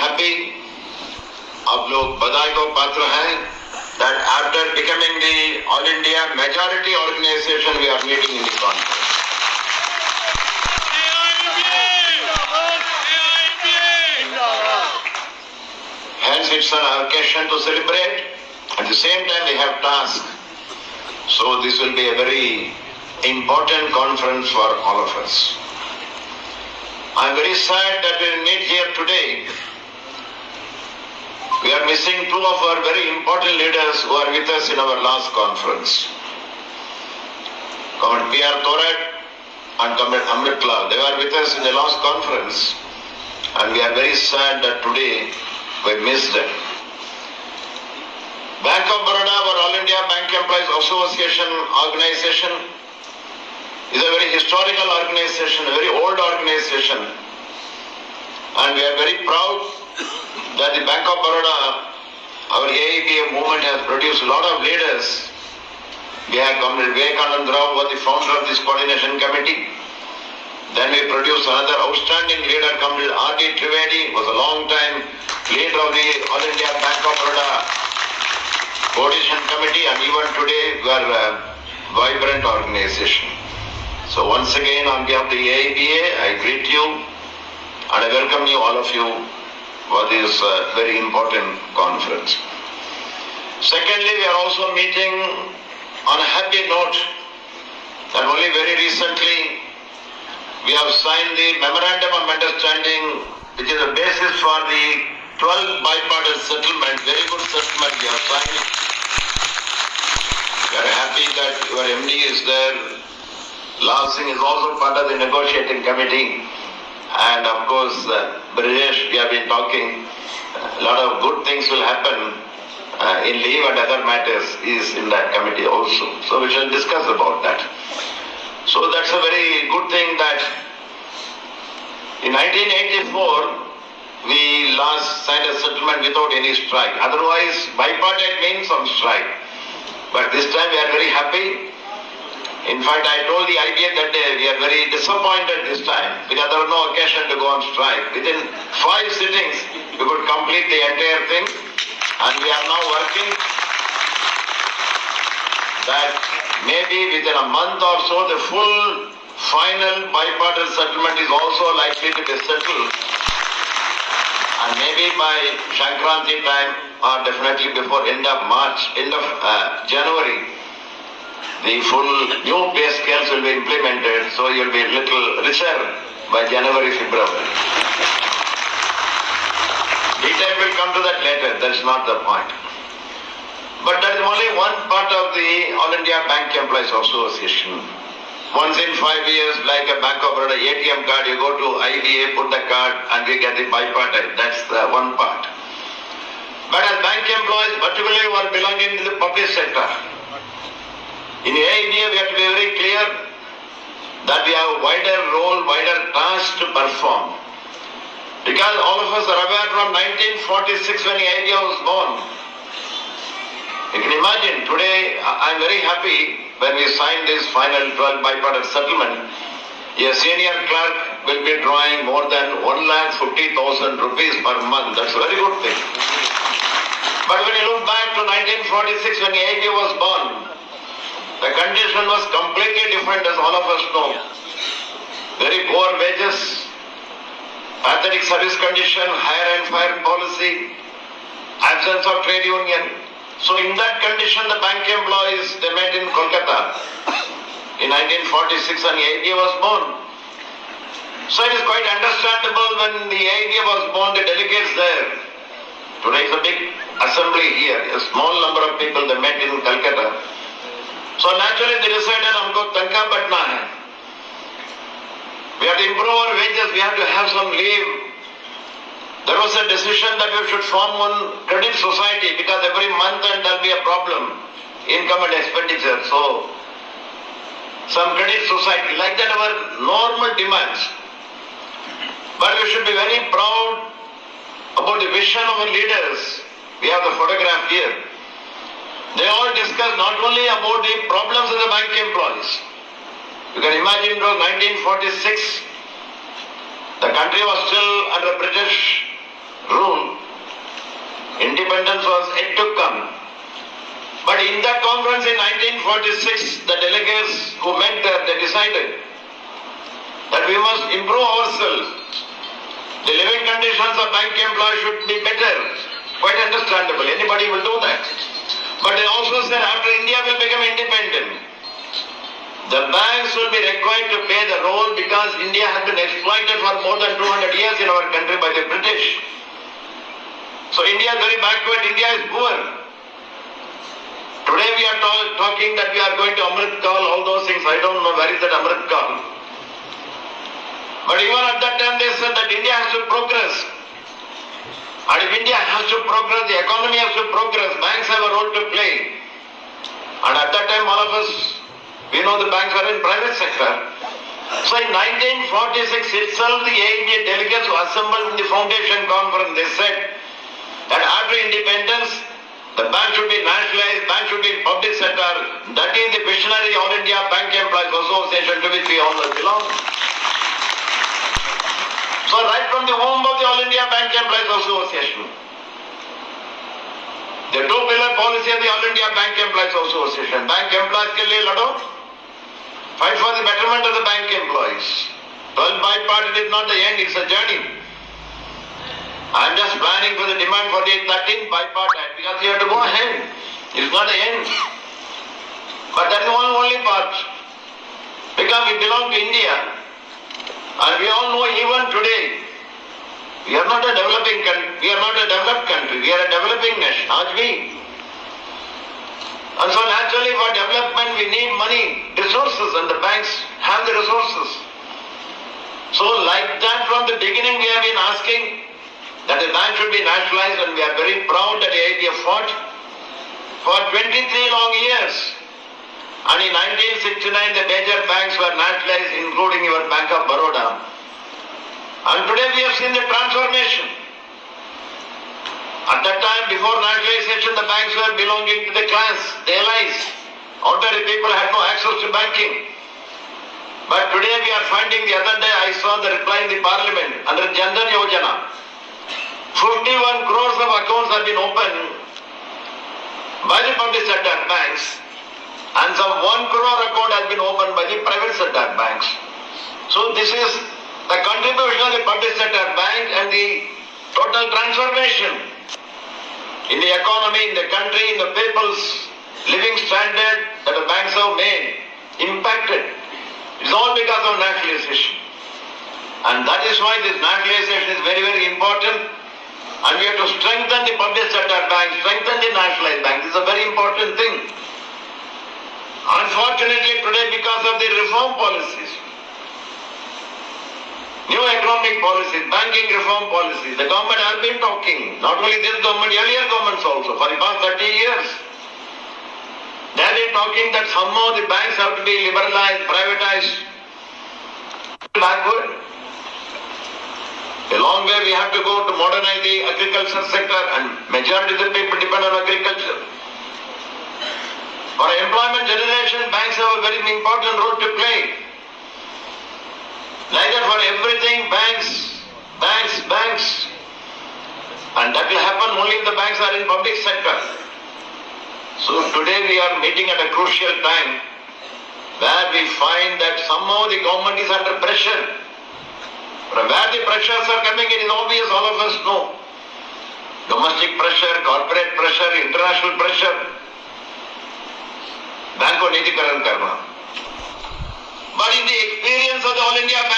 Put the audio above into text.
happy, आप लोग बधाई को पात्र हैं that after becoming the All India majority organization, we are meeting in the conference. Hence, it's an occasion to celebrate. At the same time, we have task. So this will be a very important conference for all of us. I am very sad that we meet here today. We are missing two of our very important leaders who are with us in our last conference. Comrade P.R. Thorat and Comrade Amrit Lal. They were with us in the last conference, and we are very sad that today we missed them. Bank of Baroda, our All India Bank Employees Association organization, is a very historical organization, a very old organization, and we are very proud that the Bank of Baroda, our AIBA movement, has produced a lot of leaders. We have Comrade Vivekanand Rao, was the founder of this coordination committee. Then we produced another outstanding leader, Comrade R.D. Trivedi, was a long time leader of the All India Bank of Baroda coordination committee, and even today we are a vibrant organization. So once again, on behalf of the AIBA, I greet you and I welcome you, all of you, for this very important conference. Secondly, we are also meeting on a happy note that only very recently we have signed the Memorandum of Understanding, which is the basis for the 12 bipartisan settlement. Very good settlement we have signed. We are happy that your MD is there. Lal Singh is also part of the negotiating committee. And of course, Brijesh, we have been talking. A lot of good things will happen in leave and other matters is in that committee also. So we shall discuss about that. So that's a very good thing that in 1984, we last signed a settlement without any strike. Otherwise, bipartite means some strike. But this time we are very happy. In fact, I told the IBA that day we are very disappointed this time because there was no occasion to go on strike. Within 5 sittings, we could complete the entire thing, and we are now working that maybe within a month or so, the full final bipartisan settlement is also likely to be settled. And maybe by Shankranti time, or definitely before end of March, end of January, the full new pay scales will be implemented, so you'll be a little richer by January, February. Detail will come to that later, that's not the point. But that is only one part of the All India Bank Employees Association. Once in 5 years, like a Bank of Baroda ATM card, you go to IBA, put the card, and we get the bipartite. That's the one part. But as bank employees, particularly who are belonging to the public sector, in the AIBA, we have to be very clear that we have a wider role, wider task to perform. Because all of us are aware from 1946 when the AIBA was born. You can imagine, today I am very happy when we signed this final 12 bipartisan settlement. A senior clerk will be drawing more than 1,50,000 rupees per month. That's a very good thing. But when you look back to 1946 when the AIBA was born, the condition was completely different, as all of us know. Very poor wages, pathetic service condition, hire and fire policy, absence of trade union. So in that condition, the bank employees, they met in Kolkata in 1946 and the AIBA was born. So it is quite understandable when the AIBA was born, the delegates there. Today is a big assembly here, a small number of people, they met in Calcutta. So naturally they decided हमको तनख्वाह बढ़ना है. We have to improve our wages, we have to have some leave. There was a decision that we should form one credit society because every month and there will be a problem, income and expenditure. So some credit society, like that our normal demands. But we should be very proud about the vision of our leaders. We have the photograph here. They all discussed not only about the problems of the bank employees. You can imagine it was 1946. The country was still under British rule. independence was yet to come. But in that conference in 1946, the delegates who met there, they decided that we must improve ourselves. The living conditions of bank employees should be better. Quite understandable. Anybody will do that. But they also said after India will become independent, the banks will be required to play the role because India has been exploited for more than 200 years in our country by the British. So India is very backward, India is poor. Today we are talking that we are going to Amrit Kaal, all those things. I don't know where is that Amrit Kaal. But even at that time they said that India has to progress. And if India has to progress, the economy has to progress, banks have a role to play. And at that time all of us, we know the banks are in private sector. So in 1946 itself, the AIBA delegates who assembled in the foundation conference, they said that after independence, the bank should be nationalized, bank should be in public sector. That is the visionary All India Bank Employees Association to which we all belong. So right from the womb of the All India Bank Employees Association, the two-pillar policy of the All India Bank Employees Association, bank employees के लिए लड़ो, fight for the betterment of the bank employees. 12 bipartite is not the end, it's a journey. I'm just planning for the demand for the 13th bipartite because you have to go ahead. It's not the end. But that is only part. Because we belong to India. And we all know even today, we are not a developing country, we are not a developed country, we are a developing nation. Aaj bhi. And so naturally for development we need money, resources, and the banks have the resources. So like that from the beginning we have been asking that the bank should be nationalized, and we are very proud that AIBA fought for 23 long years. And in 1969 the major banks were nationalized, including your Bank of Baroda. And today we have seen the transformation. At that time, before nationalization, the banks were belonging to the class, the elites. Ordinary people had no access to banking. But today we are finding, the other day I saw the reply in the parliament under Jan Dhan Yojana. 51 crores of accounts have been opened by the public sector banks, and some 1 crore account has been opened by the private sector banks. So this is the contribution of the public sector bank and the total transformation in the economy, in the country, in the people's living standard that the banks have made, impacted. It's all because of nationalization. And that is why this nationalization is very, very important. And we have to strengthen the public sector banks, strengthen the nationalized banks. This is a very important thing. Unfortunately today, because of the reform policies, new economic policies, banking reform policies, the government has been talking, not only this government, earlier governments also, for the past 30 years. They have been talking that somehow the banks have to be liberalized, privatized, backward. A long way we have to go to modernize the agriculture sector, and majority of the people depend on agriculture. For employment generation, banks have a very important role to play. Like that for everything, banks. And that will happen only if the banks are in public sector. So today we are meeting at a crucial time where we find that somehow the government is under pressure. From where the pressures are coming, it is obvious, all of us know. Domestic pressure, corporate pressure, international pressure. Bank ko nidhikaran karna. But in the experience of the All India Bank